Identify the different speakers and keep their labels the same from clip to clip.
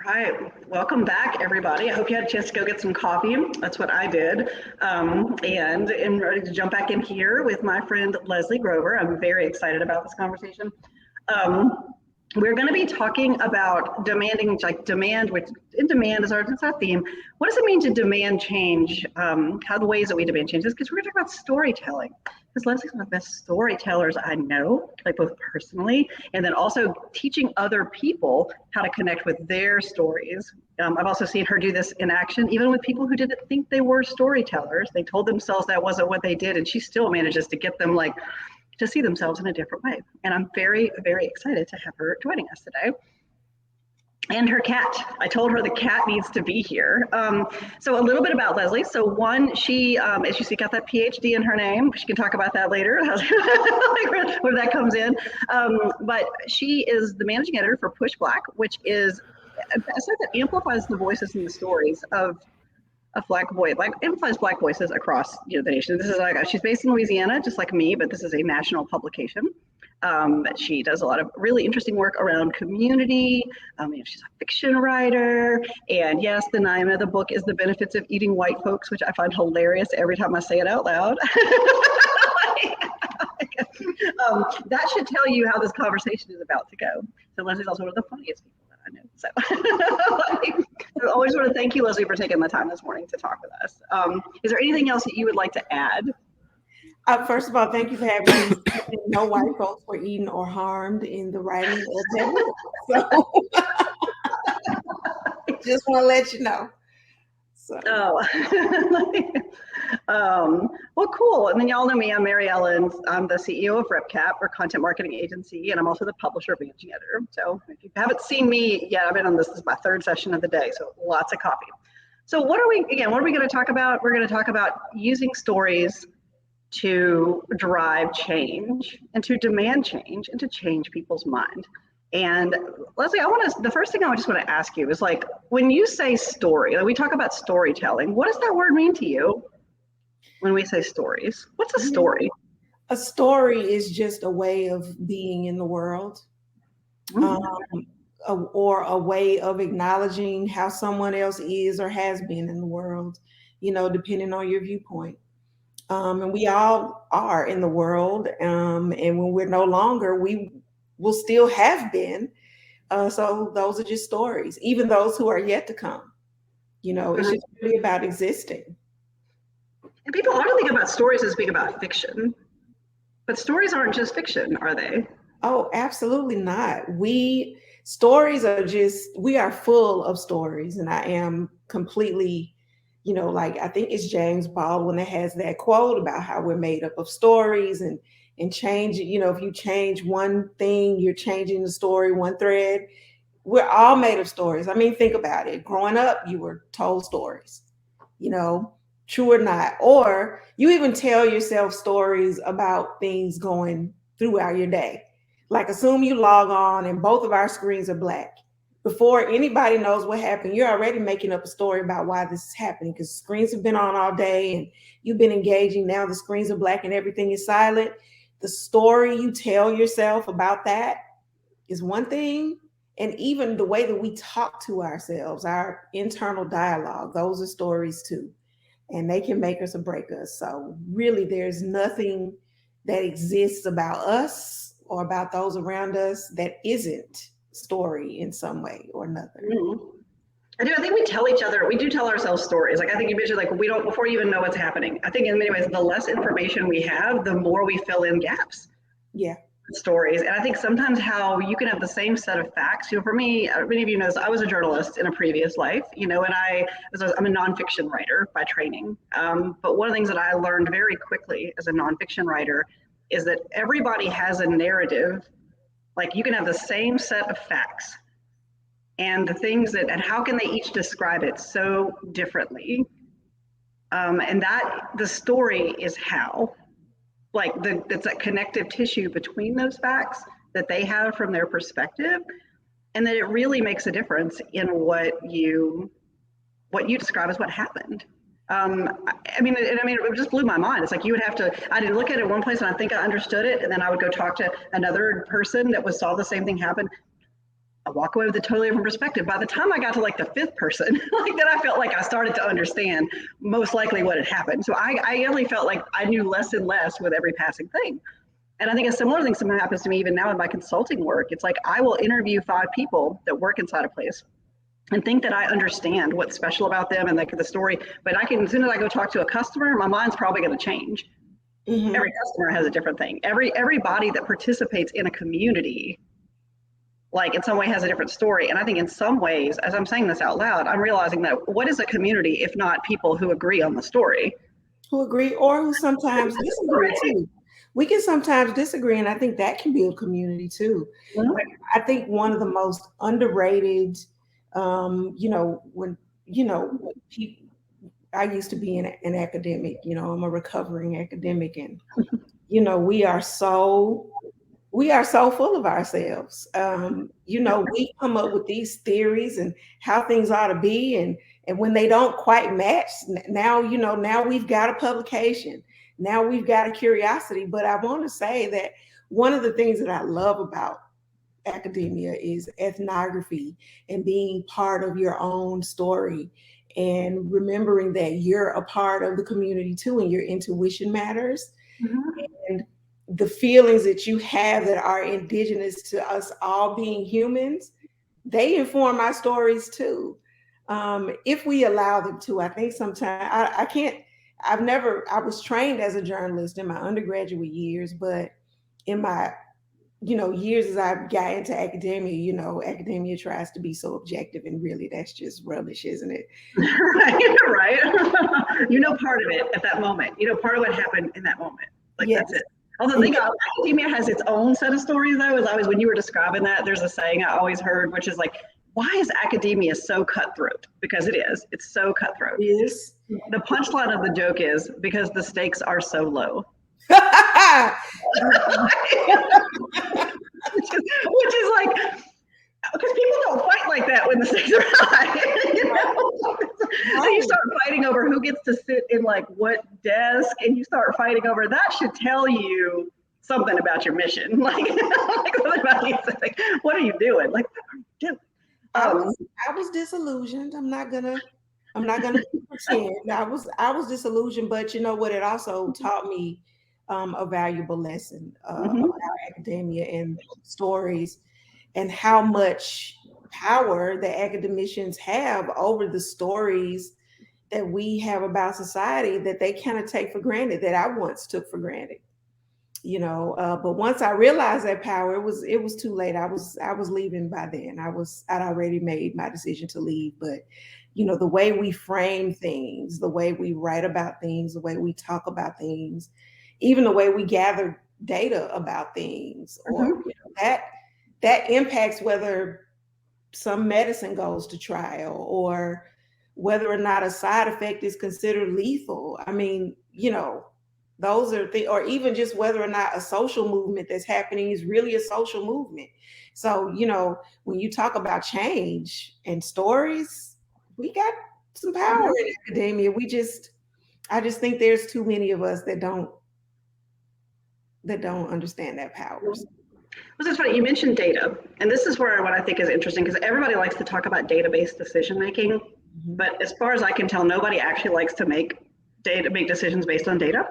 Speaker 1: right, welcome back, everybody. I hope you had a chance to go get some coffee. That's what I did. And I'm ready to jump back in here with my friend Leslie Grover. I'm very excited about this conversation. We're going to be talking about demanding, like demand, which in demand is our theme. What does it mean to demand change? How the ways that we demand change is because we're going to talk about storytelling. Because Leslie's one of the best storytellers I know, like both personally, and then also teaching other people how to connect with their stories. I've also seen her do this in action, even with people who didn't think they were storytellers. They told themselves that wasn't what they did, and she still manages to get them like to see themselves in a different way. And I'm very, very excited to have her joining us today. And her cat. I told her the cat needs to be here. So a little bit about Leslie. So one, she, as you see, got that PhD in her name. She can talk about that later, where that comes in. But she is the managing editor for PushBlack, which is a site that amplifies the voices and the stories of Black amplifies Black voices across the nation. This is she's based in Louisiana, just like me, but this is a national publication. She does a lot of really interesting work around community. She's a fiction writer, and yes, the name of the book is "The Benefits of Eating White Folks," which I find hilarious every time I say it out loud. That should tell you how this conversation is about to go. So Leslie's also one of the funniest people that I know. So I always want to thank you, Leslie, for taking the time this morning to talk with us. Is there anything else that you would like to add?
Speaker 2: First of all, thank you for having me. No white folks were eaten or harmed in the writing of that book. So just want to let you know. So.
Speaker 1: Well, cool. And then y'all know me. I'm Mary Ellen. I'm the CEO of RepCap, or Content Marketing Agency, and I'm also the publisher, managing editor. So if you haven't seen me yet, I've been on this is my third session of the day, so lots of coffee. So what are we going to talk about? We're going to talk about using stories to drive change and to demand change and to change people's mind. And Leslie, the first thing I just want to ask you is like, when you say story, like we talk about storytelling, what does that word mean to you when we say stories? What's a story?
Speaker 2: A story is just a way of being in the world, or a way of acknowledging how someone else is or has been in the world, depending on your viewpoint. And we all are in the world. And when we're no longer, we will still have been. So those are just stories, even those who are yet to come. It's just really about existing.
Speaker 1: And people often think about stories as being about fiction, but stories aren't just fiction, are they?
Speaker 2: Oh, absolutely not. We are full of stories, and I am completely I think it's James Baldwin that has that quote about how we're made up of stories and change, if you change one thing, you're changing the story, one thread. We're all made of stories. I mean, think about it. Growing up, you were told stories, true or not, or you even tell yourself stories about things going throughout your day. Like assume you log on and both of our screens are black. Before anybody knows what happened, you're already making up a story about why this is happening because screens have been on all day and you've been engaging. Now the screens are black and everything is silent. The story you tell yourself about that is one thing. And even the way that we talk to ourselves, our internal dialogue, those are stories too. And they can make us or break us. So really, there's nothing that exists about us or about those around us that isn't story in some way or another.
Speaker 1: I think we do tell ourselves stories. Like I think you mentioned, like we don't, before you even know what's happening. I think in many ways, the less information we have, the more we fill in gaps.
Speaker 2: Yeah.
Speaker 1: Stories. And I think sometimes how you can have the same set of facts, for me, many of you know, I was a journalist in a previous life, and I'm a nonfiction writer by training. But one of the things that I learned very quickly as a nonfiction writer is that everybody has a narrative. Like you can have the same set of facts and the things and how can they each describe it so differently? And that the story is how, like it's that connective tissue between those facts that they have from their perspective. And that it really makes a difference in what you describe as what happened. It just blew my mind. It's like I didn't look at it one place and I think I understood it. And then I would go talk to another person that saw the same thing happen. I walk away with a totally different perspective. By the time I got to like the fifth person, like then I felt like I started to understand most likely what had happened. So I really felt like I knew less and less with every passing thing. And I think a similar thing sometimes happens to me even now in my consulting work. It's like I will interview 5 people that work inside a place and think that I understand what's special about them and like the story. But I can, as soon as I go talk to a customer, my mind's probably going to change. Mm-hmm. Every customer has a different thing. Everybody that participates in a community, like in some way has a different story. And I think in some ways, as I'm saying this out loud, I'm realizing that what is a community if not people who agree on the story?
Speaker 2: Who agree or who sometimes disagree too. We can sometimes disagree, and I think that can be a community too. Mm-hmm. I think one of the most underrated, when people, I used to be an academic, I'm a recovering academic, and, we are so full of ourselves. We come up with these theories and how things ought to be. And when they don't quite match, now we've got a publication. Now we've got a curiosity. But I want to say that one of the things that I love about academia is ethnography and being part of your own story and remembering that you're a part of the community too, and your intuition matters. Mm-hmm. And the feelings that you have that are indigenous to us all being humans, they inform our stories too. If we allow them to. I think sometimes I was trained as a journalist in my undergraduate years, but in my, years as I got into academia, academia tries to be so objective, and really that's just rubbish, isn't it?
Speaker 1: Right. Part of it at that moment, part of what happened in that moment. Like, yes. That's it. Although the thing about academia has its own set of stories, though, is always when you were describing that, there's a saying I always heard, which is like, why is academia so cutthroat? Because it is. It's so cutthroat.
Speaker 2: Yes.
Speaker 1: The punchline of the joke is because the stakes are so low. which is like, because people don't fight like that when the stakes are high. So you start fighting over who gets to sit in like what desk, and you start fighting over that should tell you something about your mission. Like something about you. Like, what are you doing? Like, what are you doing?
Speaker 2: I was disillusioned. I'm not gonna pretend. I was disillusioned, but you know what? It also taught me a valuable lesson about academia and stories, and how much power the academicians have over the stories that we have about society that they kind of take for granted, that I once took for granted. But once I realized that power, it was too late. I was leaving by then. I'd already made my decision to leave. But the way we frame things, the way we write about things, the way we talk about things, even the way we gather data about things, or that impacts whether some medicine goes to trial or whether or not a side effect is considered lethal. I mean, those are things, or even just whether or not a social movement that's happening is really a social movement. So, when you talk about change and stories, we got some power in academia. I just think there's too many of us that don't understand that power.
Speaker 1: Well, that's funny. You mentioned data, and this is where what I think is interesting, because everybody likes to talk about data-based decision making, but as far as I can tell, nobody actually likes to make decisions based on data.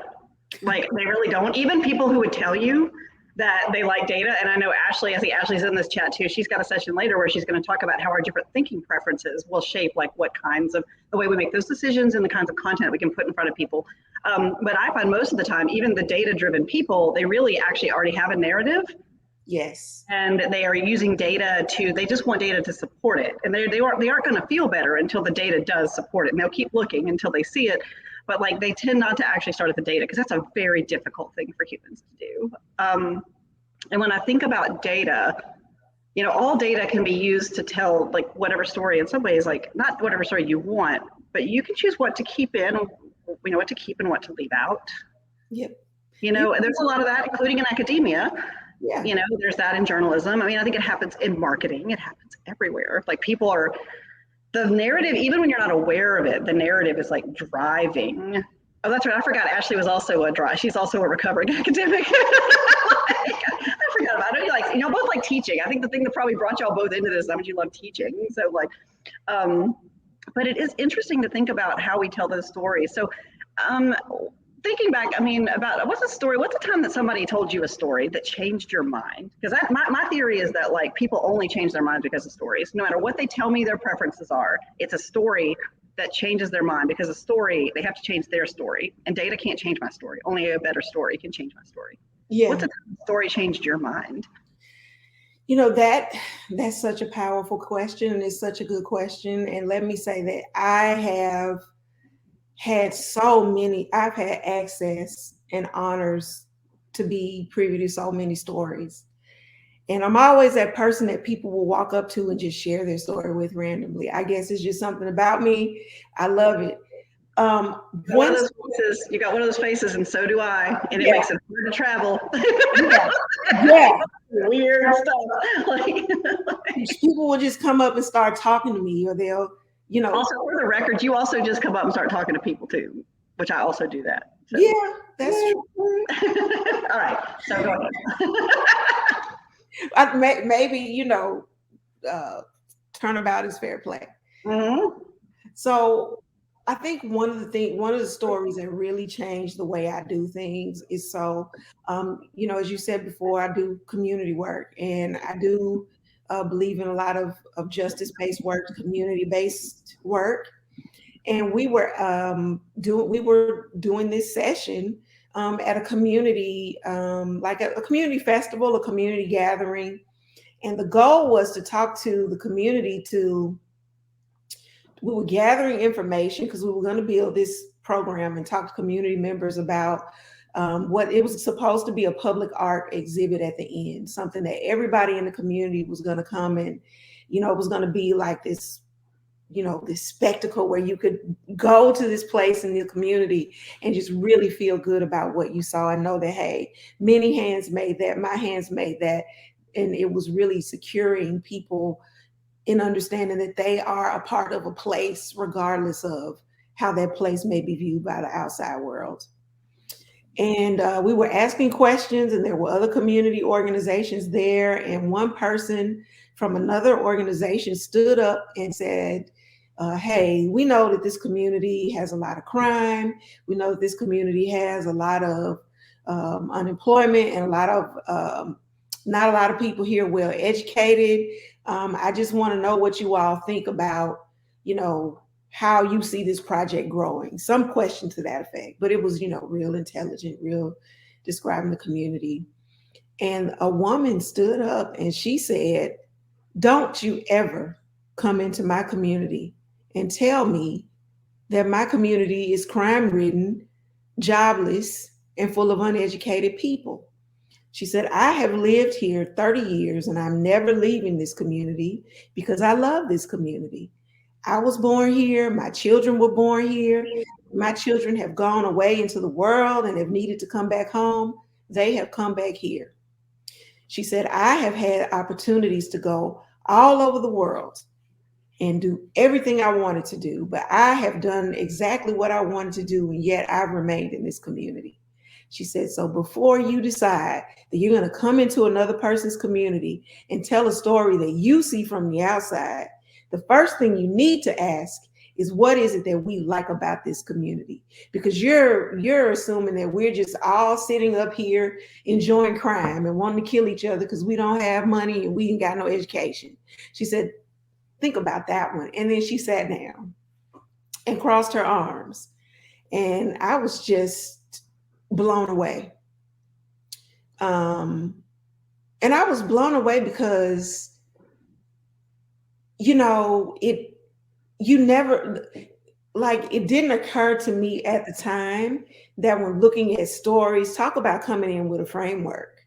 Speaker 1: Like, they really don't. Even people who would tell you that they like data, and I know Ashley, I think Ashley's in this chat too, she's got a session later where she's going to talk about how our different thinking preferences will shape like what kinds of, the way we make those decisions and the kinds of content we can put in front of people. But I find most of the time, even the data-driven people, they really actually already have a narrative.
Speaker 2: Yes.
Speaker 1: And they are using data they just want data to support it. And they aren't going to feel better until the data does support it. And they'll keep looking until they see it. But like, they tend not to actually start at the data, because that's a very difficult thing for humans to do. And when I think about data, all data can be used to tell like whatever story, in some ways, like not whatever story you want, but you can choose what to keep in, what to keep and what to leave out.
Speaker 2: Yep.
Speaker 1: And there's a lot of that, including in academia.
Speaker 2: Yeah.
Speaker 1: There's that in journalism. I mean, I think it happens in marketing. It happens everywhere. Like, the narrative, even when you're not aware of it, the narrative is like driving. Oh, that's right. I forgot Ashley was also she's also a recovering academic. I forgot about I know you like, both like teaching. I think the thing that probably brought y'all both into this is how much you love teaching. So like, but it is interesting to think about how we tell those stories. So thinking back, about what's the time that somebody told you a story that changed your mind? Because my theory is that like people only change their minds because of stories. No matter what they tell me their preferences are, it's a story that changes their mind, because a story, they have to change their story, and data can't change my story. Only a better story can change my story.
Speaker 2: Yeah.
Speaker 1: What's the story changed your mind?
Speaker 2: That's such a powerful question, and it's such a good question. And let me say that I've had access and honors to be privy to so many stories. And I'm always that person that people will walk up to and just share their story with randomly. I guess it's just something about me. I love it.
Speaker 1: You got one of those faces, and so do I, and it makes it hard to travel.
Speaker 2: Yeah.
Speaker 1: Weird stuff. Like
Speaker 2: people will just come up and start talking to me, or they'll,
Speaker 1: Also, for the record, you also just come up and start talking to people too, which I also do that.
Speaker 2: So. Yeah, that's true.
Speaker 1: All right, so go
Speaker 2: ahead. Maybe turnabout is fair play.
Speaker 1: Mm-hmm.
Speaker 2: So I think one of the stories that really changed the way I do things is as you said before, I do community work, and I do believe in a lot of justice-based work, community-based work. And we were doing this session at a community, like a community festival, a community gathering. And the goal was to talk to the community. We were gathering information because we were going to build this program and talk to community members about what it was supposed to be, a public art exhibit at the end, something that everybody in the community was going to come and, it was going to be like this, this spectacle where you could go to this place in the community and just really feel good about what you saw and know that, hey, many hands made that, my hands made that. And it was really securing people in understanding that they are a part of a place, regardless of how that place may be viewed by the outside world. And we were asking questions, and there were other community organizations there. And one person from another organization stood up and said, hey, we know that this community has a lot of crime. We know that this community has a lot of unemployment, and not a lot of people here well educated. I just want to know what you all think about, how you see this project growing. Some question to that effect, but it was, real intelligent, real describing the community. And a woman stood up and she said, don't you ever come into my community and tell me that my community is crime-ridden, jobless, and full of uneducated people. She said, I have lived here 30 years and I'm never leaving this community because I love this community. I was born here. My children were born here. My children have gone away into the world and have needed to come back home. They have come back here. She said, I have had opportunities to go all over the world and do everything I wanted to do, but I have done exactly what I wanted to do, and yet I've remained in this community. She said, so before you decide that you're going to come into another person's community and tell a story that you see from the outside, the first thing you need to ask is, what is it that we like about this community? Because you're assuming that we're just all sitting up here enjoying crime and wanting to kill each other because we don't have money and we ain't got no education. She said, think about that one. And then she sat down and crossed her arms. And I was just blown away. And I was blown away because, it didn't occur to me at the time that when looking at stories, talk about coming in with a framework.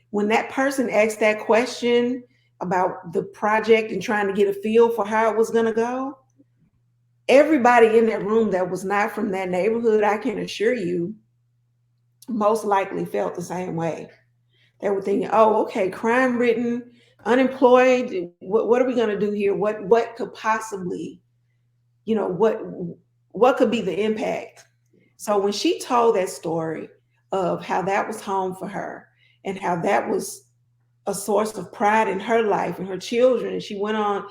Speaker 2: When that person asked that question about the project and trying to get a feel for how it was going to go, everybody in that room that was not from that neighborhood, I can assure you, most likely felt the same way. They were thinking, oh, okay, crime-ridden, unemployed, what are we going to do here? What could possibly, what could be the impact? So when she told that story of how that was home for her and how that was a source of pride in her life and her children. And she went on,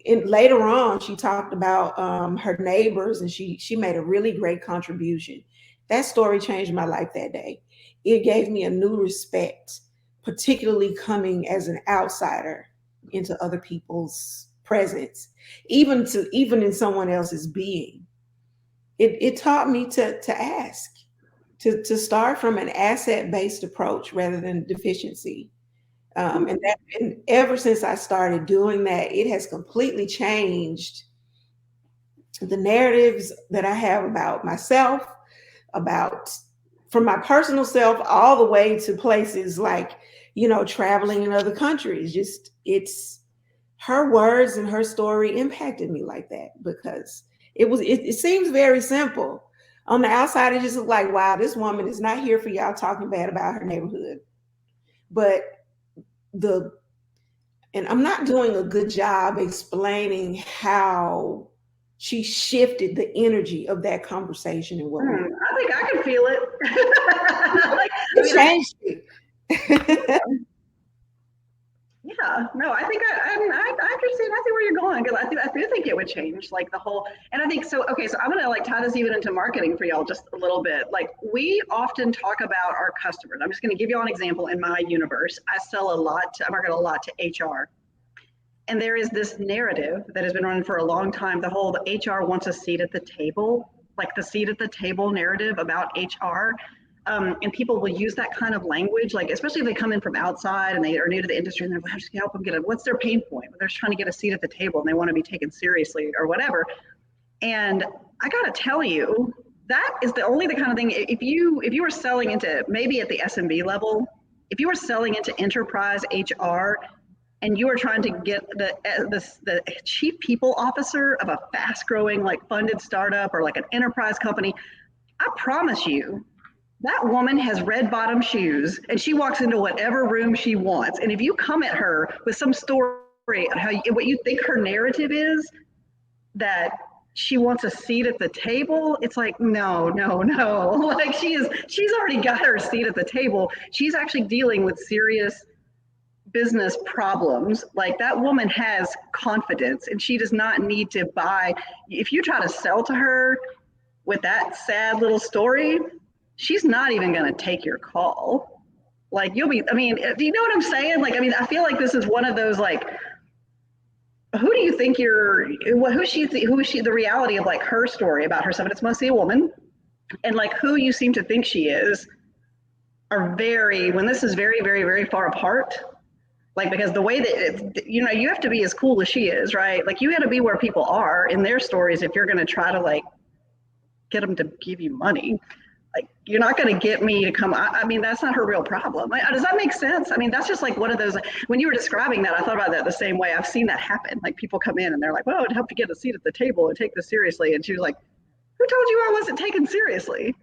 Speaker 2: and later on, she talked about her neighbors, and she made a really great contribution. That story changed my life that day. It gave me a new respect, particularly coming as an outsider into other people's presence, even in someone else's being. It taught me to ask, to start from an asset-based approach rather than deficiency. And ever since I started doing that, it has completely changed the narratives that I have about myself, about from my personal self all the way to places like, traveling in other countries. Just it's her words and her story impacted me like that, because it seems very simple. On the outside, it just looked like, wow, this woman is not here for y'all talking bad about her neighborhood. But and I'm not doing a good job explaining how she shifted the energy of that conversation and what
Speaker 1: I think I can feel it.
Speaker 2: it changed it.
Speaker 1: Yeah, no, I think I understand. I see where you're going, because I do think it would change like the whole. And I think so. Okay, so I'm gonna like tie this even into marketing for y'all just a little bit. Like, we often talk about our customers. I'm just gonna give you all an example in my universe. I market a lot to HR, and there is this narrative that has been running for a long time. The whole HR wants a seat at the table, like the seat at the table narrative about HR. And people will use that kind of language, like especially if they come in from outside and they are new to the industry, and they're like, I'm just gonna help them get it. What's their pain point? They're just trying to get a seat at the table and they want to be taken seriously or whatever. And I gotta tell you, that is the kind of thing. If you were selling into, maybe at the SMB level, if you were selling into enterprise HR, and you are trying to get the chief people officer of a fast growing like funded startup or like an enterprise company, I promise you, that woman has red bottom shoes and she walks into whatever room she wants. And if you come at her with some story of what you think her narrative is, that she wants a seat at the table, it's like, no. Like, she's already got her seat at the table. She's actually dealing with serious business problems. Like, that woman has confidence and she does not need to buy. If you try to sell to her with that sad little story, she's not even going to take your call. Like, do you know what I'm saying? Like, I feel like this is one of those, like, who do you think who is she, the reality of like her story about herself, and it's mostly a woman, and like who you seem to think she is are when this is very, very, very far apart. Like, because the way that you have to be as cool as she is, right? Like, you got to be where people are in their stories if you're going to try to like get them to give you money. Like, you're not going to get me to come. That's not her real problem. Does that make sense? That's just like one of those, when you were describing that, I thought about that the same way. I've seen that happen. Like, people come in and they're like, well, I'd help to get a seat at the table and take this seriously. And she was like, who told you I wasn't taken seriously?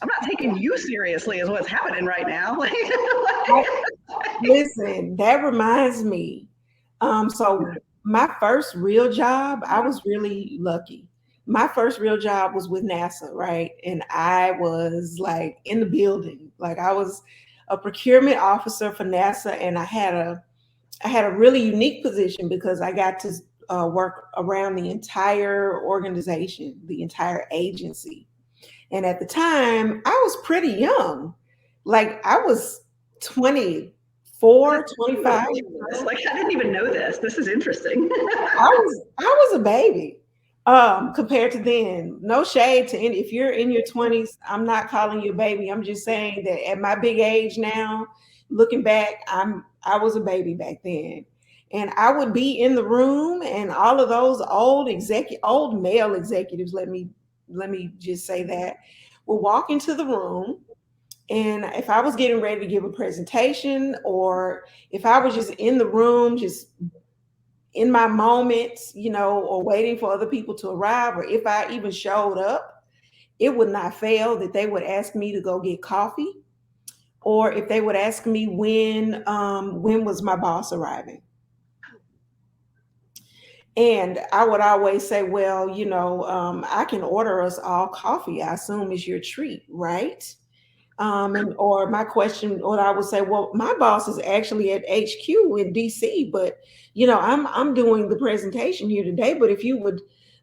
Speaker 1: I'm not taking you seriously is what's happening right now.
Speaker 2: Listen, that reminds me. So my first real job, I was really lucky. My first real job was with NASA, right? And I was like in the building. Like, I was a procurement officer for NASA, and I had a really unique position because I got to work around the entire organization, the entire agency. And at the time, I was pretty young. Like, I was 24, 25.
Speaker 1: Like, I didn't even know this. This is interesting.
Speaker 2: I was a baby compared to then. No shade to any. If you're in your 20s, I'm not calling you a baby. I'm just saying that at my big age now, looking back, I was a baby back then. And I would be in the room, and all of those old male executives, let me just say that, would walk into the room. And if I was getting ready to give a presentation, or if I was just in the room, just in my moments, or waiting for other people to arrive, or if I even showed up, it would not fail that they would ask me to go get coffee, or if they would ask me when was my boss arriving. And I would always say, well, I can order us all coffee. I assume it's your treat, right? Or my question, or I would say, well, my boss is actually at HQ in DC, but I'm doing the presentation here today. But if you would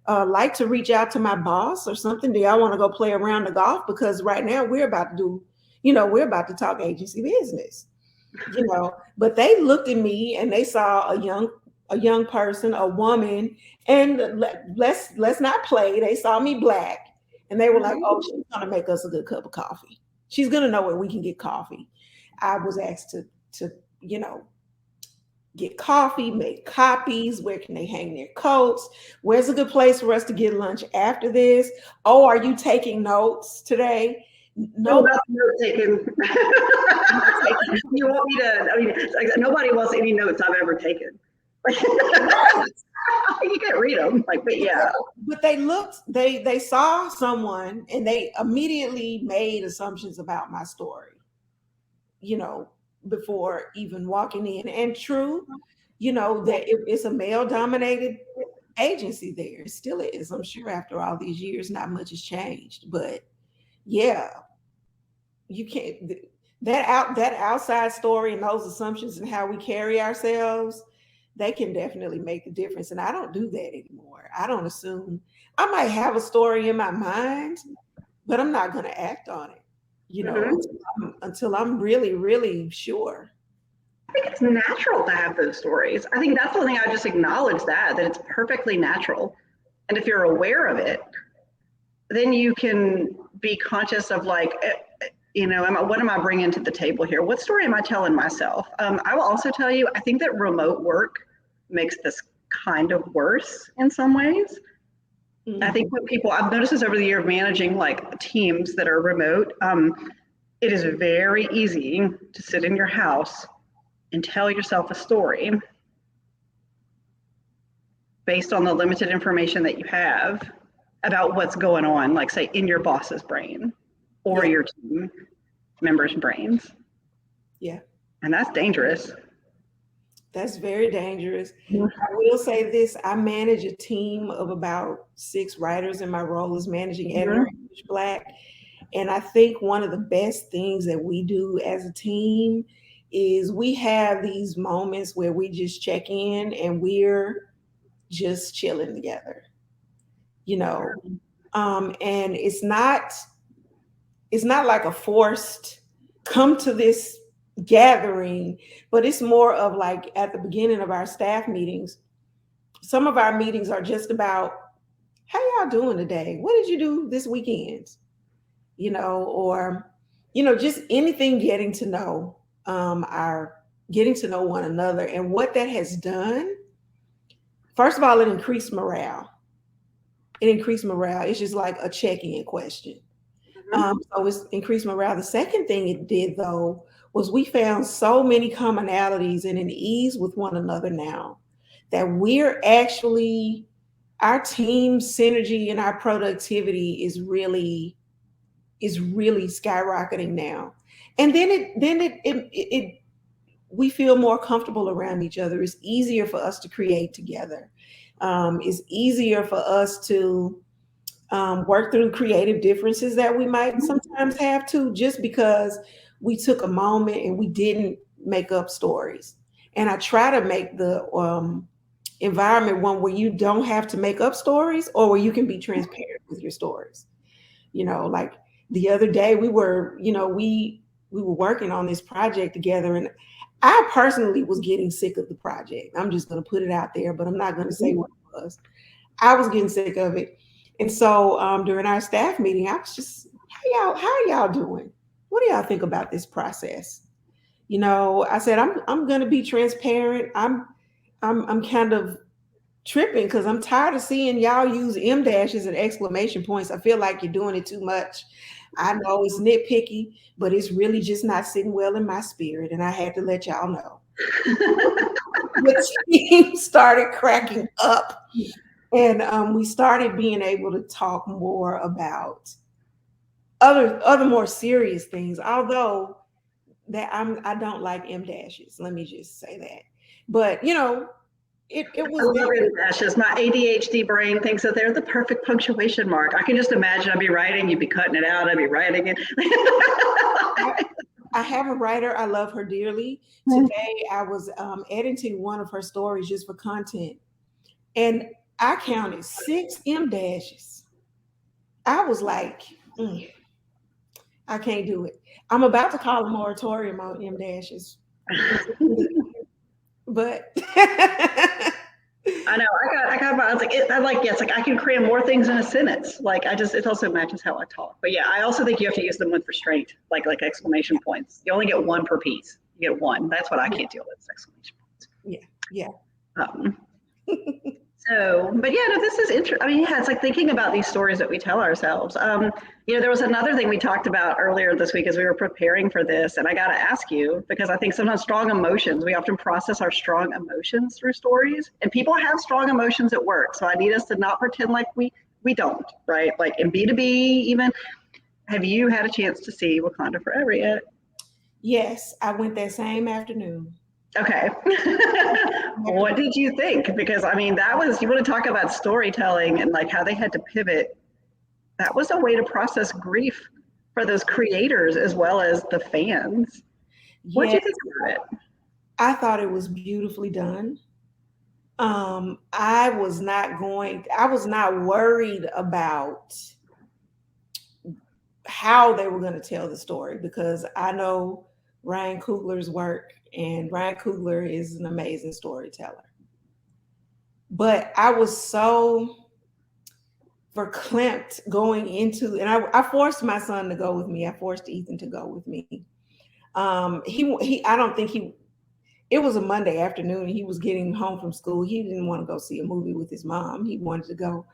Speaker 2: like to reach out to my boss or something, do y'all want to go play around the golf? Because right now we're about to talk agency business. But they looked at me and they saw a young person, a woman, and let's not play. They saw me Black, and they were like, "Oh, she's gonna make us a good cup of coffee. She's gonna know where we can get coffee." I was asked to get coffee, make copies. Where can they hang their coats? Where's a good place for us to get lunch after this? Oh, are you taking notes today?
Speaker 1: No, about note taking. You want me to? I mean, like, nobody wants any notes I've ever taken. You can't read them, but yeah.
Speaker 2: But they saw someone and they immediately made assumptions about my story, before even walking in. And true, that it's a male dominated agency there. It still is. I'm sure after all these years, not much has changed. But yeah, you can't that outside story and those assumptions and how we carry ourselves, they can definitely make the difference. And I don't do that anymore. I don't assume. I might have a story in my mind, but I'm not going to act on it, until I'm really, really sure.
Speaker 1: I think it's natural to have those stories. I think that's the thing. I just acknowledge that it's perfectly natural. And if you're aware of it, then you can be conscious of what am I bringing to the table here? What story am I telling myself? I will also tell you, I think that remote work makes this kind of worse in some ways. Mm-hmm. I think I've noticed this over the year of managing teams that are remote. It is very easy to sit in your house and tell yourself a story based on the limited information that you have about what's going on, say in your boss's brain or your team members' brains.
Speaker 2: Yeah.
Speaker 1: And that's dangerous.
Speaker 2: That's very dangerous. Mm-hmm. I will say this, I manage a team of about 6 writers, and my role is managing editor at PushBlack. And I think one of the best things that we do as a team is we have these moments where we just check in and we're just chilling together, and it's not like a forced come to this gathering, but it's more of at the beginning of our staff meetings. Some of our meetings are just about, how y'all doing today? What did you do this weekend? Or just anything, getting to know one another. And what that has done, first of all, it increased morale. It's just like a check-in question. So it's increased morale. The second thing it did, though, was we found so many commonalities and an ease with one another now that our team synergy and our productivity is really skyrocketing now. And then we feel more comfortable around each other. It's easier for us to create together. It's easier for us to work through creative differences that we might sometimes have to, just because we took a moment and we didn't make up stories. And I try to make the environment one where you don't have to make up stories, or where you can be transparent with your stories. Like the other day we were working on this project together, and I personally was getting sick of the project. I'm just going to put it out there, but I'm not going to say what it was. I was getting sick of it. And so during our staff meeting, I was just, how are y'all doing? What do y'all think about this process? I said, I'm going to be transparent. I'm kind of tripping because I'm tired of seeing y'all use M dashes and exclamation points. I feel like you're doing it too much. I know it's nitpicky, but it's really just not sitting well in my spirit. And I had to let y'all know. The team started cracking up. And we started being able to talk more about other more serious things, although that I don't like M dashes. Let me just say that. But it
Speaker 1: I
Speaker 2: was
Speaker 1: love
Speaker 2: very,
Speaker 1: it, dashes. My ADHD brain thinks that they're the perfect punctuation mark. I can just imagine I'd be writing, you'd be cutting it out, I'd be writing it.
Speaker 2: I have a writer. I love her dearly. Today, I was editing one of her stories just for content, and I counted 6 M dashes. I was like, I can't do it. I'm about to call a moratorium on M dashes, but
Speaker 1: I know. I was like, yes, like I can cram more things in a sentence. Like it also matches how I talk. But yeah, I also think you have to use them with restraint, like exclamation points. You only get one per piece. You get one. That's what I can't deal with, exclamation points.
Speaker 2: Yeah.
Speaker 1: Um, but yeah, no, this is interesting. I mean, yeah, it's like thinking about these stories that we tell ourselves. There was another thing we talked about earlier this week as we were preparing for this, and I got to ask you because I think sometimes strong emotions, we often process our strong emotions through stories, and people have strong emotions at work. So I need us to not pretend like we don't, right? Like in B2B, even. Have you had a chance to see Wakanda Forever yet?
Speaker 2: Yes, I went that same afternoon.
Speaker 1: Okay. What did you think? Because I mean, you want to talk about storytelling and like how they had to pivot. That was a way to process grief for those creators as well as the fans. What did you think about it?
Speaker 2: I thought it was beautifully done. I was not worried about how they were going to tell the story because I know Ryan Coogler's work, and Ryan Coogler is an amazing storyteller. But I was so verklempt going into, and I forced my son to go with me. I forced Ethan to go with me. I don't think it was a Monday afternoon. He was getting home from school. He didn't want to go see a movie with his mom. He wanted to go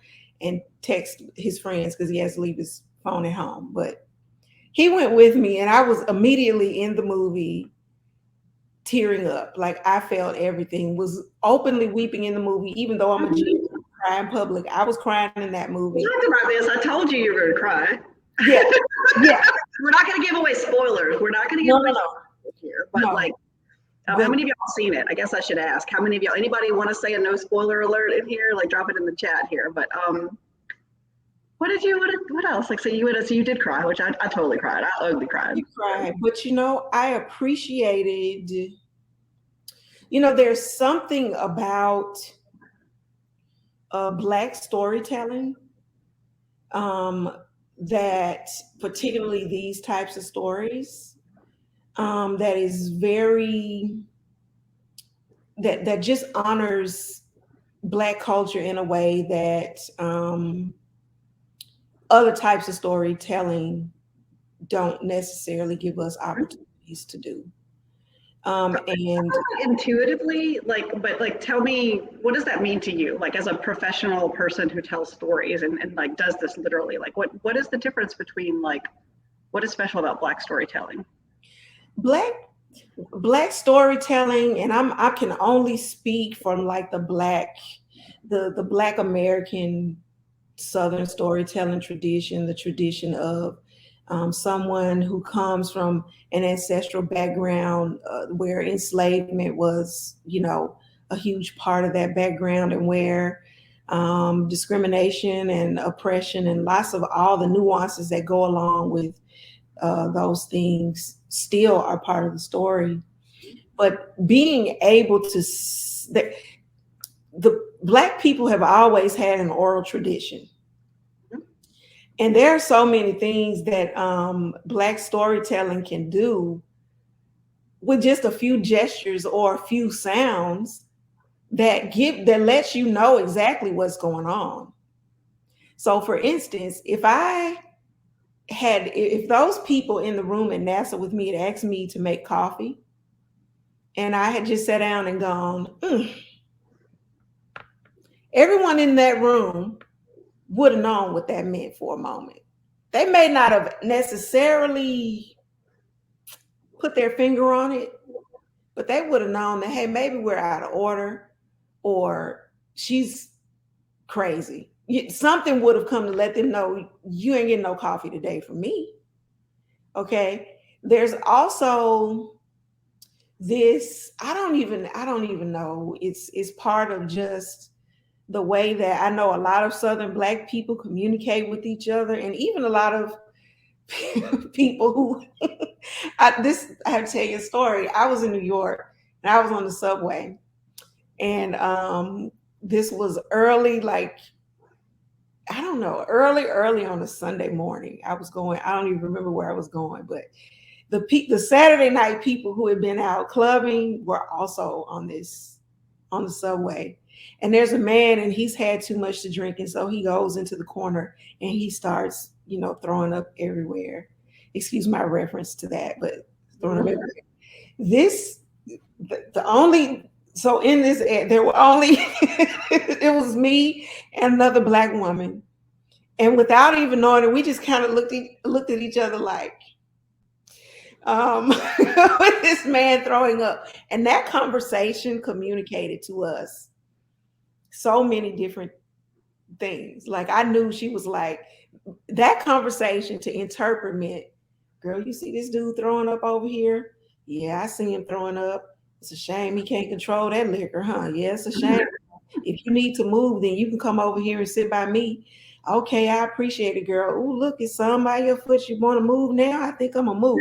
Speaker 2: and text his friends because he has to leave his phone at home. But he went with me, and I was immediately in the movie tearing up. Like I felt everything, was openly weeping in the movie, even though I'm a G, cry in public. I was crying in that movie.
Speaker 1: We talked about this. I told you were going to cry.
Speaker 2: Yeah.
Speaker 1: We're not going to give away spoilers. We're not going to give away spoilers here. But how many of y'all seen it? I guess I should ask. How many of y'all? Anybody want to say a no spoiler alert in here? Like drop it in the chat here. But what else? Like so you did cry, which I totally cried. I ugly cried.
Speaker 2: You cried, but I appreciated. There's something about Black storytelling that, particularly these types of stories, that is that just honors Black culture in a way that other types of storytelling don't necessarily give us opportunities to do. And
Speaker 1: intuitively, tell me, what does that mean to you? Like as a professional person who tells stories and like does this literally, like what is the difference between what is special about Black storytelling?
Speaker 2: Black storytelling, and I can only speak from like the Black American Southern storytelling tradition, the tradition of someone who comes from an ancestral background where enslavement was, a huge part of that background, and where discrimination and oppression and lots of all the nuances that go along with those things still are part of the story. But being able to, the Black people have always had an oral tradition. And there are so many things that Black storytelling can do with just a few gestures or a few sounds that lets you know exactly what's going on. So for instance, if those people in the room at NASA with me had asked me to make coffee, and I had just sat down and gone, everyone in that room would have known what that meant for a moment. They may not have necessarily put their finger on it, but they would have known that, hey, maybe we're out of order, or she's crazy. Something would have come to let them know you ain't getting no coffee today from me. Okay. There's also this, I don't even know. It's part of just the way that I know a lot of Southern Black people communicate with each other, and even a lot of people who I have to tell you a story. I was in New York and I was on the subway, and this was early, like I don't know, early on a Sunday morning. I was going, I don't even remember where I was going, but the Saturday night people who had been out clubbing were also on the subway. And there's a man and he's had too much to drink, and so he goes into the corner and he starts, throwing up everywhere. Excuse my reference to that, but throwing up everywhere. This the only so in this there were only it was me and another Black woman. And without even knowing it, we just kind of looked at each other like, with this man throwing up. And that conversation communicated to us so many different things. Like I knew she was like, that conversation to interpret meant, girl, you see this dude throwing up over here? Yeah, I see him throwing up. It's a shame he can't control that liquor, huh? Yeah, it's a shame. If you need to move, then you can come over here and sit by me. Okay, I appreciate it, girl. Oh, look, it's something by your foot. You want to move now? I think I'm gonna move.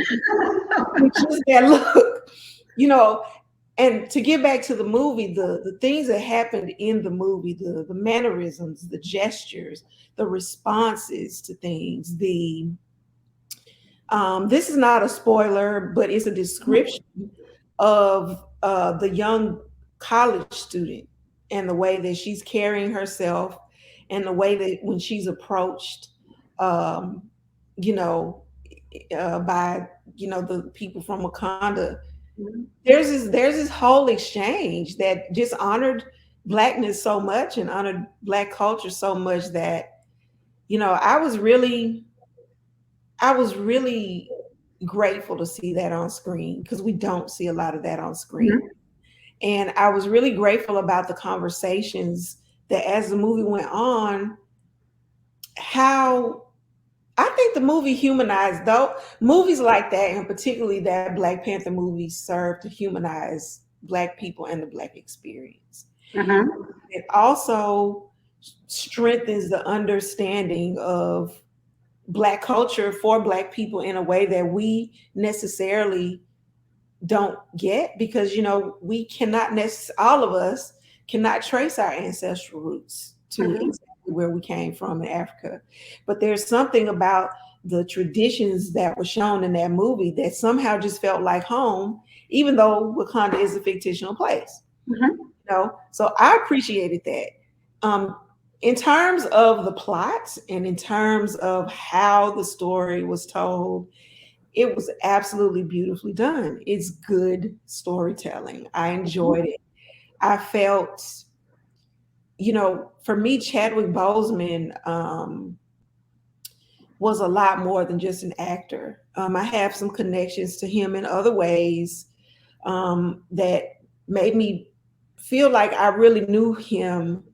Speaker 2: Just that look, and to get back to the movie, the things that happened in the movie, the mannerisms, the gestures, the responses to things, this is not a spoiler, but it's a description of the young college student and the way that she's carrying herself and the way that when she's approached, by the people from Wakanda. There's this whole exchange that just honored Blackness so much and honored Black culture so much that I was really grateful to see that on screen, because we don't see a lot of that on screen. Mm-hmm. And I was really grateful about the conversations that as the movie went on, how I think the movie humanized, though movies like that, and particularly that Black Panther movie, serve to humanize Black people and the Black experience. Mm-hmm. It also strengthens the understanding of Black culture for Black people in a way that we necessarily don't get, because we cannot all of us cannot trace our ancestral roots to mm-hmm. exactly where we came from in Africa. But there's something about the traditions that were shown in that movie that somehow just felt like home, even though Wakanda is a fictional place. Mm-hmm. So I appreciated that. In terms of the plot and in terms of how the story was told, it was absolutely beautifully done. It's good storytelling. I enjoyed it. I felt, for me, Chadwick Boseman was a lot more than just an actor. I have some connections to him in other ways that made me feel like I really knew him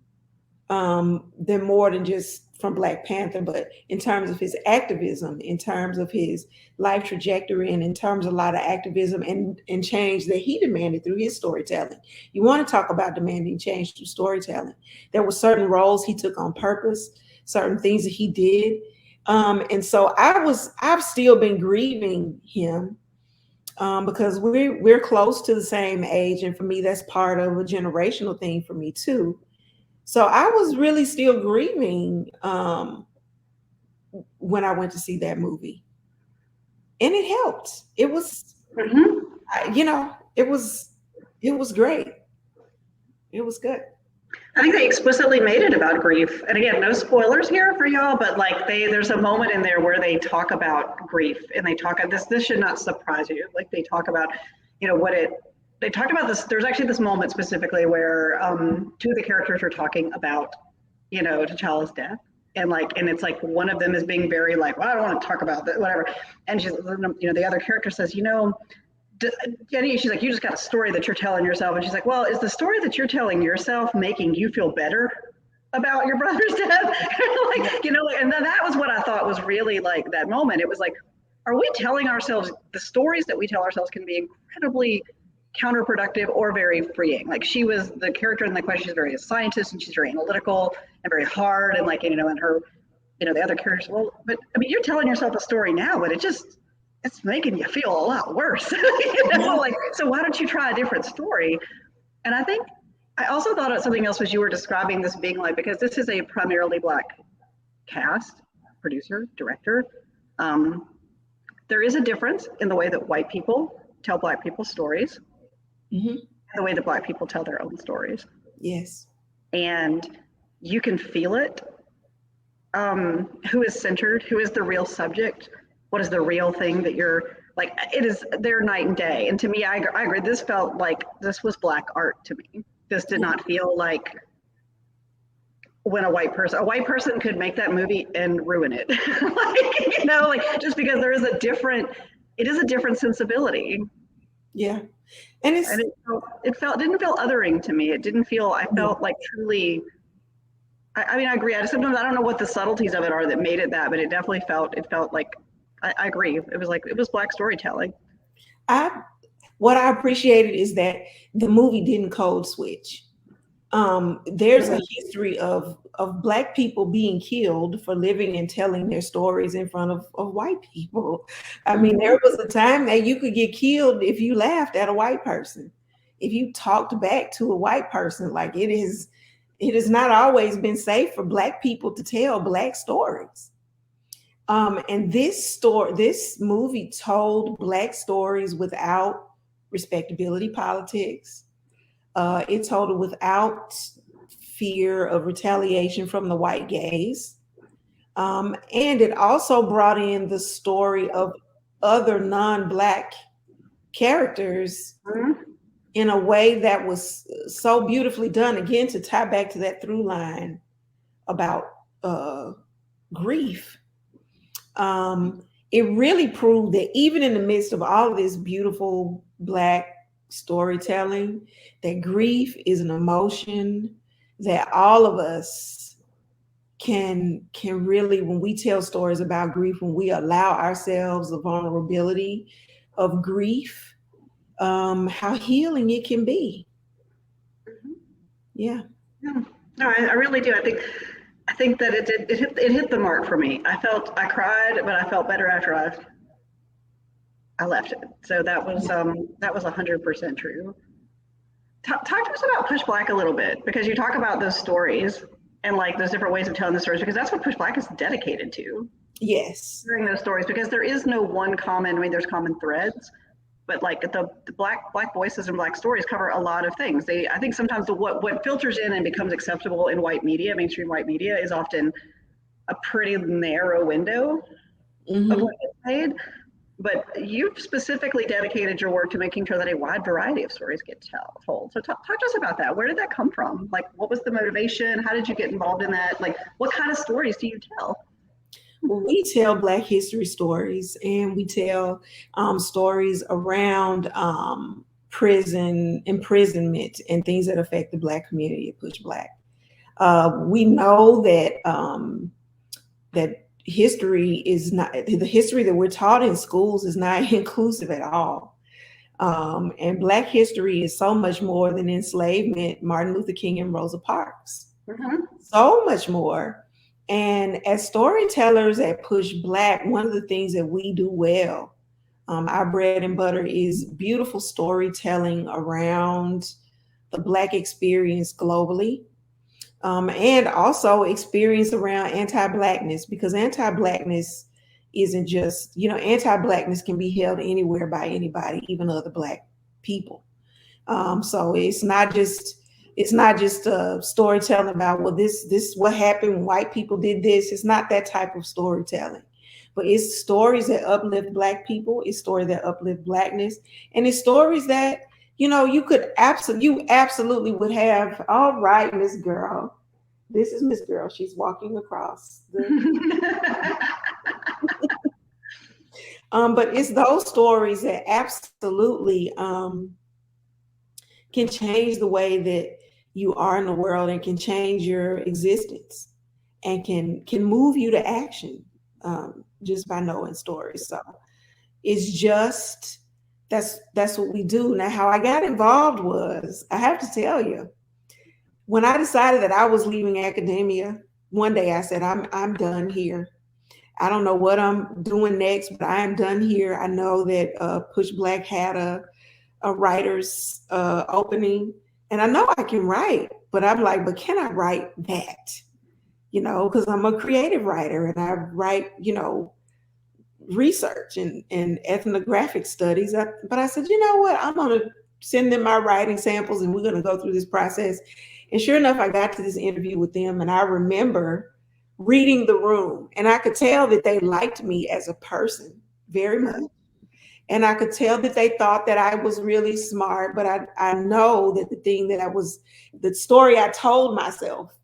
Speaker 2: than more than just from Black Panther, but in terms of his activism, in terms of his life trajectory, and in terms of a lot of activism and change that he demanded through his storytelling. You want to talk about demanding change through storytelling. There were certain roles he took on purpose, certain things that he did. And so I've still been grieving him because we're close to the same age. And for me, that's part of a generational thing for me too. So I was really still grieving when I went to see that movie, and it helped. It was, mm-hmm. It was great. It was good.
Speaker 1: I think they explicitly made it about grief. And again, no spoilers here for y'all, but like there's a moment in there where they talk about grief, and they talk about this should not surprise you. Like they talk about, they talked about this. There's actually this moment specifically where two of the characters are talking about, T'Challa's death. And it's like one of them is being very like, well, I don't want to talk about that, whatever. And she's, the other character says, Jenny, she's like, you just got a story that you're telling yourself. And she's like, well, is the story that you're telling yourself making you feel better about your brother's death? And then that was what I thought was really like that moment. It was like, are we telling ourselves, the stories that we tell ourselves can be incredibly counterproductive or very freeing. Like she was the character in the question, she's very a scientist and she's very analytical and very hard and like, and her, the other characters, well, but I mean, you're telling yourself a story now, but it's making you feel a lot worse. Like, so why don't you try a different story? And I also thought of something else as you were describing this being like, because this is a primarily Black cast, producer, director. There is a difference in the way that white people tell Black people's stories, and the way that Black people tell their own stories.
Speaker 2: Yes. And
Speaker 1: you can feel it. Who is centered? Who is the real subject? What is the real thing that you're like? They're night and day. And to me, I agree. This felt like this was Black art to me. This did not feel like when a white person could make that movie and ruin it. Just because it is a different sensibility.
Speaker 2: Yeah. And
Speaker 1: it didn't feel othering to me. It didn't feel, I felt like truly, I mean, I agree. Sometimes I don't know what the subtleties of it are that made it that, but it definitely felt like, I agree. It was Black storytelling.
Speaker 2: What I appreciated is that the movie didn't code switch. There's a history of Black people being killed for living and telling their stories in front of white people. I mean, there was a time that you could get killed if you laughed at a white person, if you talked back to a white person. Like it has not always been safe for Black people to tell Black stories. And this movie told Black stories without respectability politics. It told it without fear of retaliation from the white gaze. And it also brought in the story of other non-Black characters in a way that was so beautifully done, again, to tie back to that through line about grief. It really proved that even in the midst of all of this beautiful Black storytelling, that grief is an emotion that all of us can really, when we tell stories about grief, when we allow ourselves the vulnerability of grief, how healing it can be. Yeah.
Speaker 1: No, I really do. I think that it hit the mark for me. I cried, but I felt better after I left it. So that was 100% true. Talk to us about PushBlack a little bit, because you talk about those stories and like those different ways of telling the stories, because that's what PushBlack is dedicated to.
Speaker 2: Yes.
Speaker 1: Hearing those stories, because there is no one common, I mean, there's common threads, but like the black voices and Black stories cover a lot of things. I think sometimes what filters in and becomes acceptable in white media, mainstream white media, is often a pretty narrow window of what gets made. But you've specifically dedicated your work to making sure that a wide variety of stories get told. So talk to us about that. Where did that come from? Like, what was the motivation? How did you get involved in that? Like, what kind of stories do you tell?
Speaker 2: Well, we tell Black history stories, and we tell stories around prison, imprisonment, and things that affect the Black community at PushBlack. We know that that history is not, the history that we're taught in schools is not inclusive at all. And Black history is so much more than enslavement, Martin Luther King and Rosa Parks. So much more. And as storytellers at PushBlack, one of the things that we do well, our bread and butter, is beautiful storytelling around the Black experience globally. And also experience around anti-Blackness, because anti-Blackness isn't just, anti-Blackness can be held anywhere by anybody, even other Black people. So it's not just storytelling about, well, this is what happened when white people did this. It's not that type of storytelling, but it's stories that uplift Black people. It's stories that uplift Blackness, and it's stories that you absolutely would have. All right, Miss Girl. This is Miss Girl. She's walking across. But it's those stories that absolutely can change the way that you are in the world, and can change your existence, and can move you to action just by knowing stories. So it's just that's what we do. Now, how I got involved was, I have to tell you, when I decided that I was leaving academia, one day I said, I'm done here. I don't know what I'm doing next, but I am done here. I know that PushBlack had a writer's opening, and I know I can write, but I'm like, but can I write that? You know, because I'm a creative writer and I write, you know, research and ethnographic studies. But I said, you know what? I'm going to send them my writing samples and we're going to go through this process. And sure enough, I got to this interview with them and I remember reading the room and I could tell that they liked me as a person very much. And I could tell that they thought that I was really smart, but I know that the thing that the story I told myself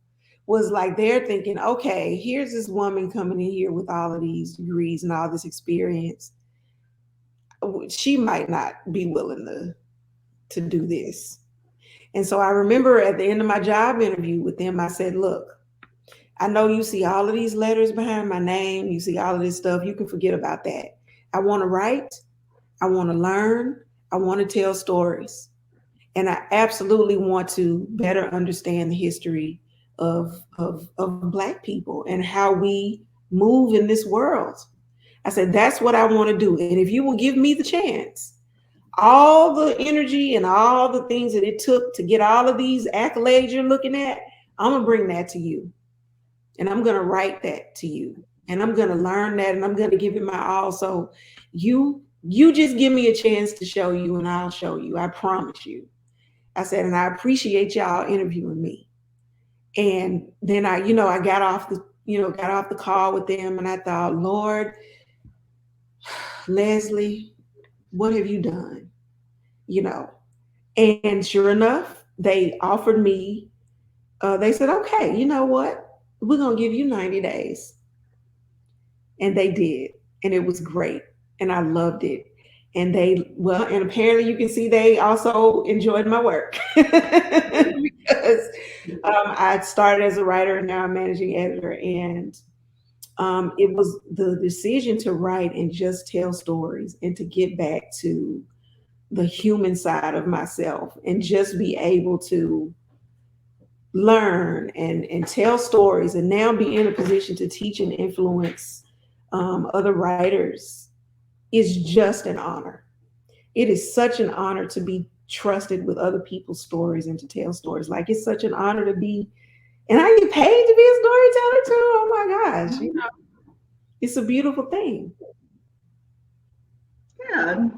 Speaker 2: was like, they're thinking, okay, here's this woman coming in here with all of these degrees and all this experience. She might not be willing to do this. And so I remember at the end of my job interview with them, I said, look, I know you see all of these letters behind my name. You see all of this stuff. You can forget about that. I want to write. I want to learn. I want to tell stories. And I absolutely want to better understand the history of Black people and how we move in this world. I said, that's what I want to do. And if you will give me the chance, all the energy and all the things that it took to get all of these accolades you're looking at, I'm going to bring that to you. And I'm going to write that to you. And I'm going to learn that and I'm going to give it my all. So you just give me a chance to show you and I'll show you. I promise you. I said, and I appreciate y'all interviewing me. And then I got off the call with them and I thought, Lord, Leslie, what have you done? You know, and sure enough, they offered me, they said, okay, you know what? We're going to give you 90 days. And they did. And it was great. And I loved it. And and apparently you can see they also enjoyed my work because I started as a writer and now I'm managing editor. And it was the decision to write and just tell stories and to get back to the human side of myself and just be able to learn and tell stories and now be in a position to teach and influence other writers is just an honor. It is such an honor to be trusted with other people's stories and to tell stories. Like it's such an honor to be, and I get paid to be a storyteller too. Oh my gosh, you know, it's a beautiful thing.
Speaker 1: Yeah.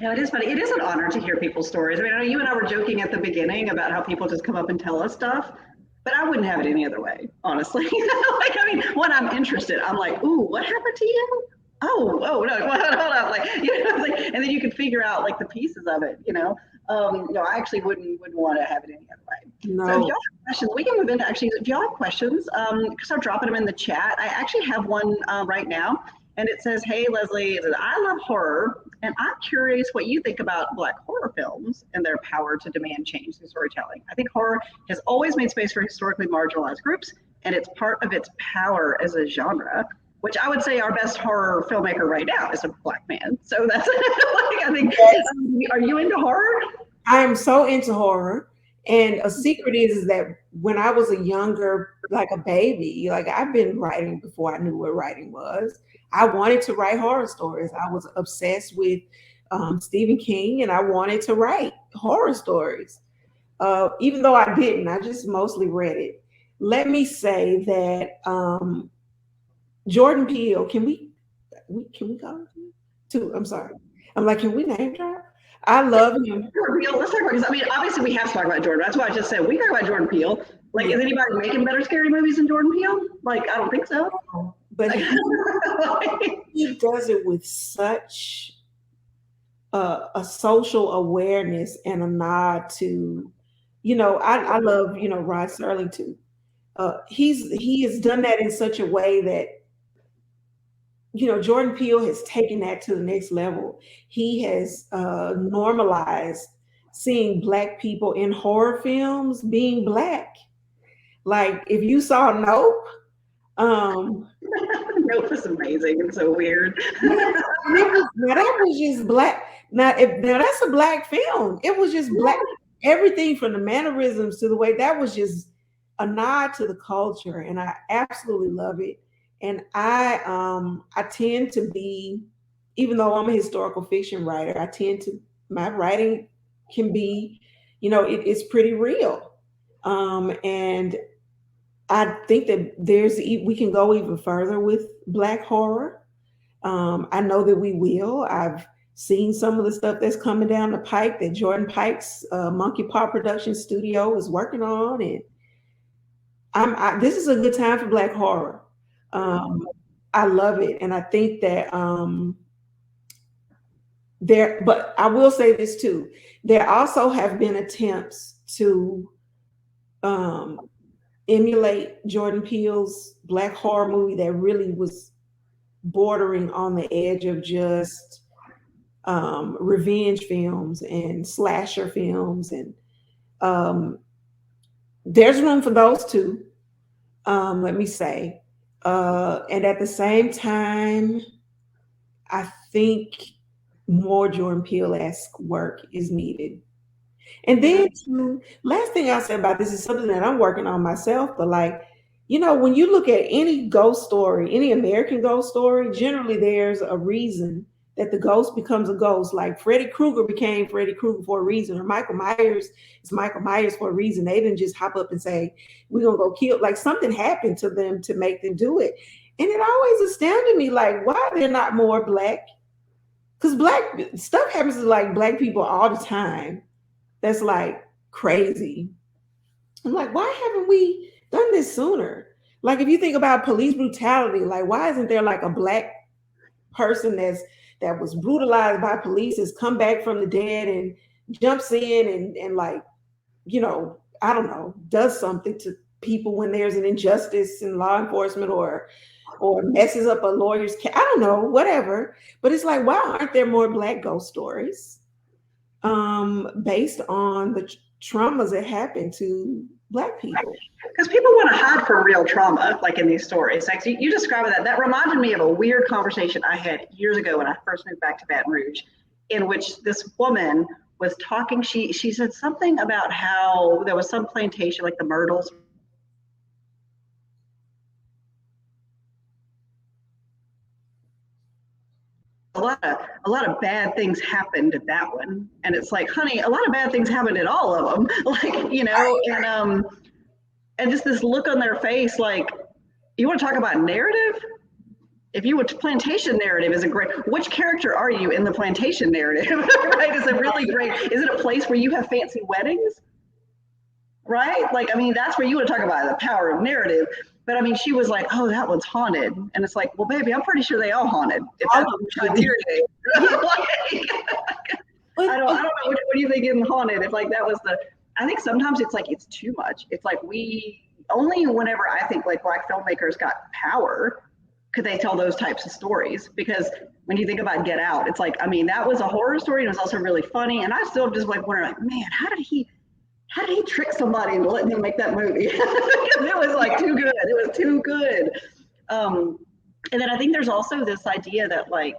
Speaker 1: Yeah, it is funny. It is an honor to hear people's stories. I mean, I know you and I were joking at the beginning about how people just come up and tell us stuff, but I wouldn't have it any other way, honestly. Like, I mean, when I'm interested, I'm like, ooh, what happened to you? Oh, no, hold on, like, you know, like, and then you can figure out like the pieces of it, you know. I actually wouldn't want to have it any other way.
Speaker 2: No.
Speaker 1: So if y'all have questions, we can move into actually, if y'all have questions, start dropping them in the chat. I actually have one right now, and it says, hey, Leslie, I love horror, and I'm curious what you think about Black horror films and their power to demand change in storytelling. I think horror has always made space for historically marginalized groups, and it's part of its power as a genre, which I would say our best horror filmmaker right now is a Black man. So that's, like, I think, are you into horror?
Speaker 2: I am so into horror. And a secret is that when I was a younger, like a baby, like I've been writing before I knew what writing was. I wanted to write horror stories. I was obsessed with Stephen King and I wanted to write horror stories. Even though I didn't, I just mostly read it. Let me say that Jordan Peele, can we call him too? I'm sorry. I'm like, can we name drop? I love him.
Speaker 1: Jordan Peele, let's talk about, because I mean, obviously we have to talk about Jordan. That's why I just said we talk about Jordan Peele. Like, is anybody making better scary movies than Jordan Peele? Like, I don't think so.
Speaker 2: But he does it with such a social awareness and a nod to, you know, I love, you know, Rod Serling too. He has done that in such a way that, you know, Jordan Peele has taken that to the next level. He has normalized seeing Black people in horror films being Black. Like if you saw Nope,
Speaker 1: Nope was amazing and so weird.
Speaker 2: Now that was just black. Now that's a black film. It was just black. Everything from the mannerisms to the way that was just a nod to the culture, and I absolutely love it. And I tend to be, even though I'm a historical fiction writer, I tend to my writing can be, it's pretty real. And I think that we can go even further with black horror. I know that we will. I've seen some of the stuff that's coming down the pike that Jordan Pike's Monkey Paw Production Studio is working on, and this is a good time for black horror. I love it, and I think that but I will say this too: there also have been attempts to emulate Jordan Peele's black horror movie that really was bordering on the edge of just revenge films and slasher films, and there's room for those too, let me say, and at the same time I think more Jordan Peele-esque work is needed. And then last thing I'll say about this is something that I'm working on myself, but like, when you look at any ghost story, any American ghost story, generally there's a reason that the ghost becomes a ghost. Like Freddy Krueger became Freddy Krueger for a reason, or Michael Myers is Michael Myers for a reason. They didn't just hop up and say, we're going to go kill. Like something happened to them to make them do it. And it always astounded me, like, why they're not more black? Because black stuff happens to like black people all the time. That's like crazy. I'm like, why haven't we done this sooner? Like, if you think about police brutality, like, why isn't there like a black person that was brutalized by police, has come back from the dead and jumps in and like, I don't know, does something to people when there's an injustice in law enforcement or messes up a lawyer's case? I don't know, whatever. But it's like, why aren't there more black ghost stories based on the traumas that happen to black people?
Speaker 1: Because people want to hide from real trauma, like in these stories. Like you described that reminded me of a weird conversation I had years ago when I first moved back to Baton Rouge, in which this woman was talking. She said something about how there was some plantation, like the Myrtles. A lot of bad things happened at that one, and it's like, honey, a lot of bad things happened at all of them. Like, and just this look on their face, like, you want to talk about narrative? If you would, plantation narrative is a great. Which character are you in the plantation narrative? Right? Is it really great? Is it a place where you have fancy weddings? Right? Like, I mean, that's where you want to talk about the power of narrative. But I mean, she was like, "Oh, that one's haunted," and it's like, "Well, baby, I'm pretty sure they all haunted." If that's criteria, I don't know. What do you think in haunted? If like that was I think sometimes it's like it's too much. It's like only whenever I think like black filmmakers got power could they tell those types of stories. Because when you think about Get Out, it's like, I mean, that was a horror story and it was also really funny. And I still just like wonder, like, man, how did he trick somebody into letting him make that movie? It was like too good. It was too good. And then I think there's also this idea that like,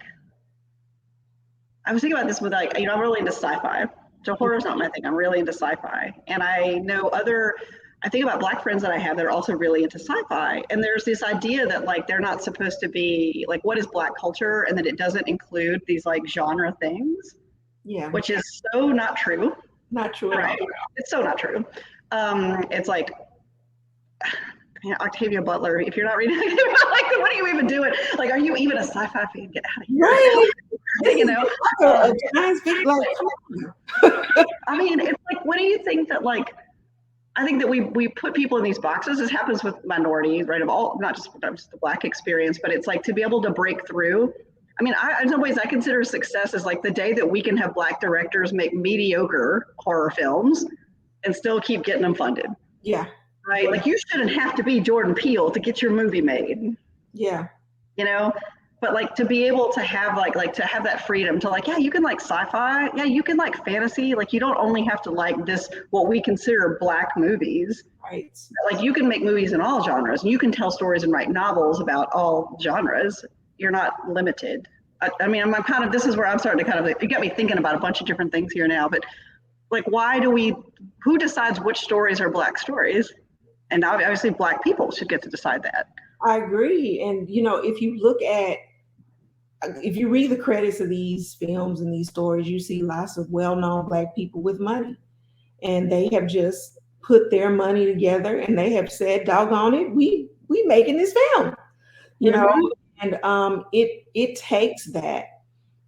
Speaker 1: I was thinking about this with like, I'm really into sci-fi. So horror is not my thing. I'm really into sci-fi. And I think about black friends that I have that are also really into sci-fi. And there's this idea that like, they're not supposed to be like, what is black culture? And that it doesn't include these like genre things. Yeah. Which is so not true.
Speaker 2: Not true.
Speaker 1: Right. It's so not true. It's like, Octavia Butler, if you're not reading, like, what are you even doing? Like, are you even a sci-fi fan? Get out of here. Right. I mean, it's like, what do you think that like, I think that we put people in these boxes. This happens with minorities, right? Of all, not just the black experience, but it's like to be able to break through. I mean, in some ways I consider success as like the day that we can have black directors make mediocre horror films and still keep getting them funded.
Speaker 2: Yeah.
Speaker 1: Right. Like you shouldn't have to be Jordan Peele to get your movie made.
Speaker 2: Yeah.
Speaker 1: but like to be able to have like to have that freedom to like, yeah, you can like sci-fi, yeah, you can like fantasy, like you don't only have to like this what we consider Black movies.
Speaker 2: Right.
Speaker 1: Like you can make movies in all genres, and you can tell stories and write novels about all genres. You're not limited. I mean, I'm kind of, this is where I'm starting to kind of, you got me thinking about a bunch of different things here now, but like, who decides which stories are Black stories? And obviously Black people should get to decide that.
Speaker 2: I agree. And, you know, if you read the credits of these films and these stories, you see lots of well-known Black people with money, and they have just put their money together and they have said, doggone it, we making this film, you know. And it takes that.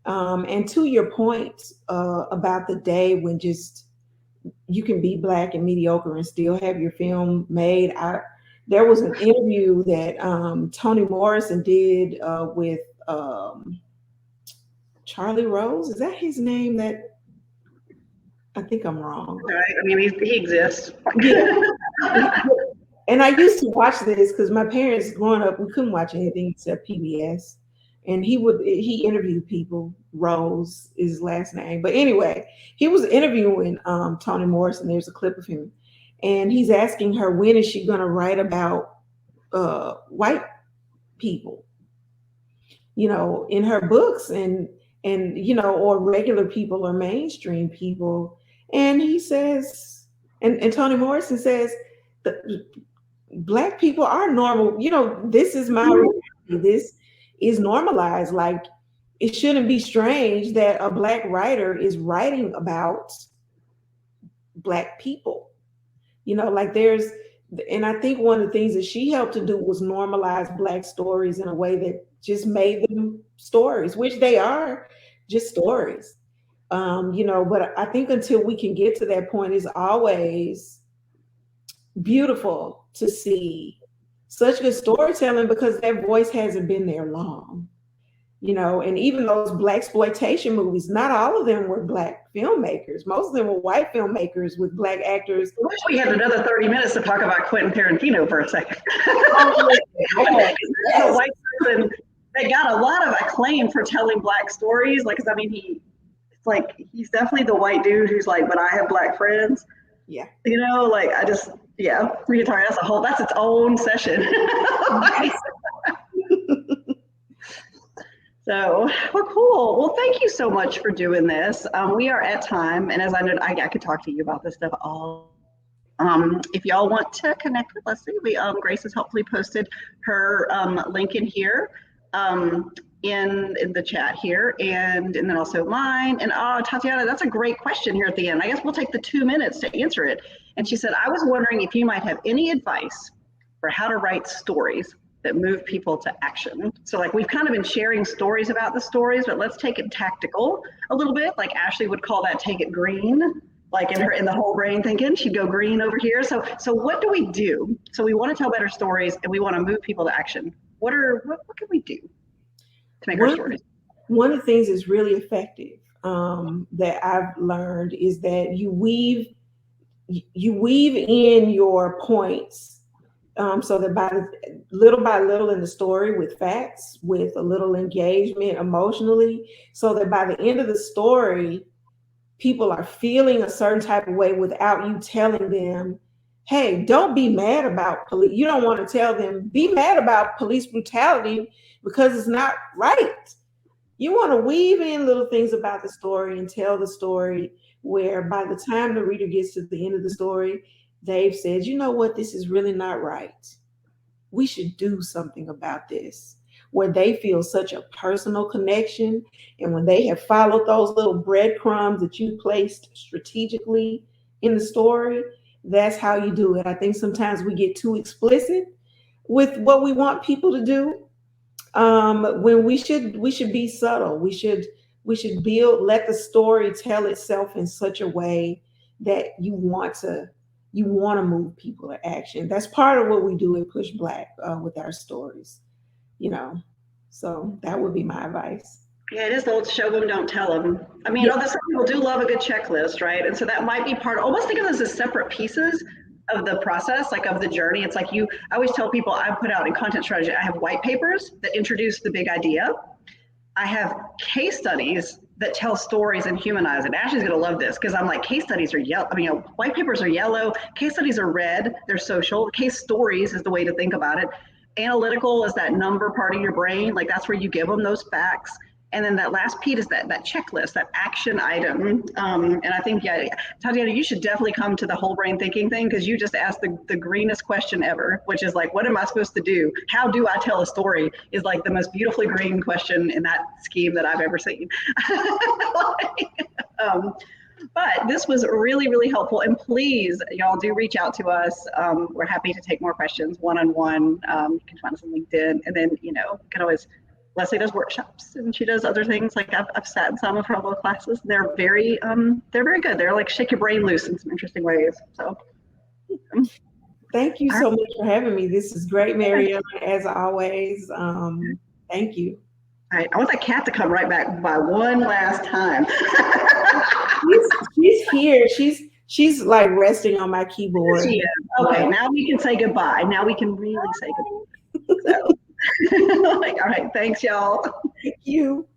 Speaker 2: And to your point about the day when just you can be Black and mediocre and still have your film made. There was an interview that Toni Morrison did with Charlie Rose. Is that his name? That I think I'm wrong.
Speaker 1: Right. I mean, he exists.
Speaker 2: Yeah. And I used to watch this because my parents growing up, we couldn't watch anything except PBS. And he interviewed people. Rose is his last name. But anyway, he was interviewing Toni Morrison. There's a clip of him. And he's asking her, when is she going to write about white people, you know, in her books and, you know, or regular people or mainstream people. And he says, and Toni Morrison says, that Black people are normal. You know, this is my reality. This is normalized. Like, it shouldn't be strange that a Black writer is writing about Black people. You know, like and I think one of the things that she helped to do was normalize Black stories in a way that just made them stories, which they are just stories. You know, but I think until we can get to that point, it's always beautiful to see such good storytelling because that voice hasn't been there long. You know, and even those Blaxploitation movies, not all of them were Black filmmakers. Most of them were white filmmakers with Black actors.
Speaker 1: I wish we had another 30 minutes to talk about Quentin Tarantino for a second. That's a white person that got a lot of acclaim for telling Black stories. Like, 'cause I mean, he's definitely the white dude who's like, but I have Black friends.
Speaker 2: Yeah.
Speaker 1: You know, like we can talk, that's its own session. So, well, cool. Well, thank you so much for doing this. We are at time, and as I know, I could talk to you about this stuff all. If y'all want to connect with Leslie, Grace has helpfully posted her link in here, in the chat here, and then also mine. And Tatiana, that's a great question here at the end. I guess we'll take the 2 minutes to answer it. And she said, I was wondering if you might have any advice for how to write stories that move people to action. So like we've kind of been sharing stories about the stories, but let's take it tactical a little bit. Like Ashley would call that take it green, like in the whole brain thinking, she'd go green over here. So what do we do? So we want to tell better stories and we want to move people to action. What can we do to make our stories?
Speaker 2: One of the things that's really effective that I've learned is that you weave in your points so that by little in the story with facts, with a little engagement emotionally, so that by the end of the story, people are feeling a certain type of way without you telling them, hey, don't be mad about police. You don't want to tell them, be mad about police brutality because it's not right. You want to weave in little things about the story and tell the story where by the time the reader gets to the end of the story, they've said, you know what, this is really not right. We should do something about this. Where they feel such a personal connection. And when they have followed those little breadcrumbs that you placed strategically in the story, that's how you do it. I think sometimes we get too explicit with what we want people to do. When we should be subtle. We should let the story tell itself in such a way that you want to move people to action. That's part of what we do at PushBlack with our stories, you know. So that would be my advice.
Speaker 1: Yeah, it is the old show them, don't tell them. I mean, some people do love a good checklist, right? And so that might be almost think of this as separate pieces. of the process, like of the journey. It's like I always tell people I put out in content strategy, I have white papers that introduce the big idea. I have case studies that tell stories and humanize it. Ashley's gonna love this because I'm like, case studies are yellow. I mean, white papers are yellow, case studies are red, they're social. Case stories is the way to think about it. Analytical is that number part of your brain, like that's where you give them those facts. And then that last piece is that checklist, that action item. And I think, yeah, Tatiana, you should definitely come to the whole brain thinking thing because you just asked the greenest question ever, which is like, what am I supposed to do? How do I tell a story? Is like the most beautifully green question in that scheme that I've ever seen. But this was really, really helpful. And please, y'all do reach out to us. We're happy to take more questions one-on-one. You can find us on LinkedIn. And then, you can always, Leslie does workshops and she does other things. Like I've sat in some of her little classes. They're very good. They're like shake your brain loose in some interesting ways. So
Speaker 2: thank you so much for having me. This is great, Mary Ellen, as always. Thank you.
Speaker 1: All right, I want that cat to come right back by one last time.
Speaker 2: she's here. She's like resting on my keyboard.
Speaker 1: She is. Okay, now we can say goodbye. Now we can really say goodbye. So, all right, thanks, y'all.
Speaker 2: Thank you.